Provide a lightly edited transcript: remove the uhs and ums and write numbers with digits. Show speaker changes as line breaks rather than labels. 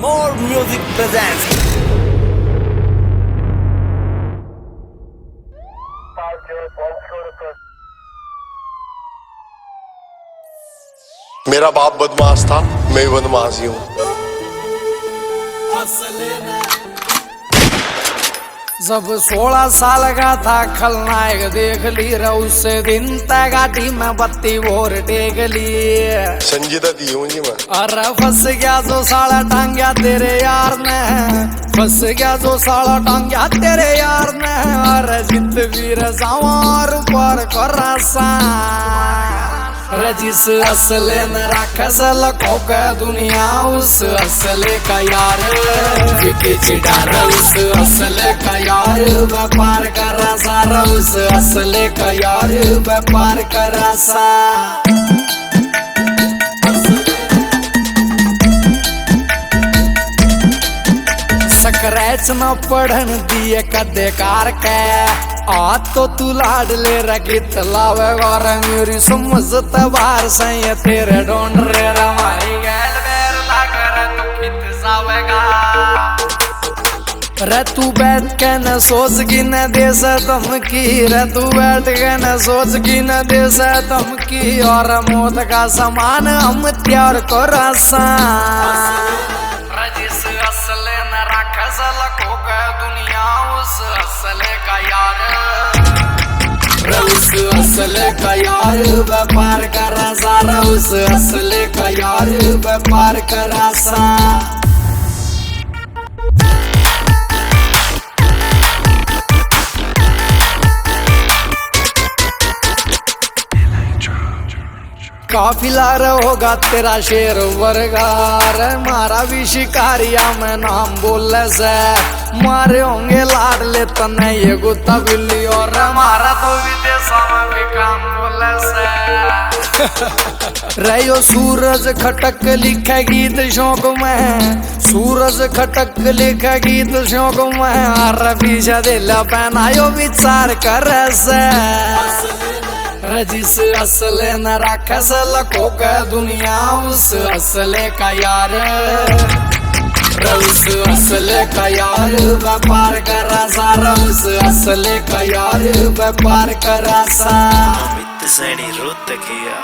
More Music presents.
मेरा बाप बदमाश था, मैं बदमाश ही हूँ।
जब 16 साल का था खलनायक देख ली उस दिन तक गाड़ी में बत्ती भोर टेक ली।
संजीदा दी हूँ जी मैं।
अरे फंस गया जो साला टांग्या तेरे यार ने, फंस गया जो साला टांग्या तेरे यार ने। अरे जित वीर सवार पर करासा रजिस असले न राखस लखों का दुनिया उस असले का यार विके चिडार उस असले का यार व्यापार करा सारा उस असले का यार व्यापार करा सा। स्क्रैच न पढ़न दिए कदे कार के आ तो तू लाड ले रखी तलावे और मेरी समझ तबार सही तेरे ढूंढ रे रमाई गैल बेर लाकर तू कित जावेगा। रे तू बैठ के न सोच की न दे से धमकी, रे तू बैठ के न सोच की न दे से धमकी। और मौत का समान हम त्यार को रासा जिस असले न राखस लखों का दुनिया उस असले का यार उस असले का यार व्यापार करा सारा उस असले का यार व्यापार करा सा। काफिला होगा तेरा शेर वर्गार मारा भी शिकारिया में नाम बोले से मारे होंगे लाड ले तने ये गुत्ता बिल्ली और मारा तो विदेशों में भी काम बोले से। रहो सूरज खटक लिखे गीत शौक में, सूरज खटक लिखे गीत शौक में। हर पीछे दिल पहनायो विचार कर से जिस असले न राखस लखों का दुनिया उस असले का यार उस असले का यार व्यापार करा सारा उस असले का यार व्यापार करा सा।
अमित सैनी रोत किया।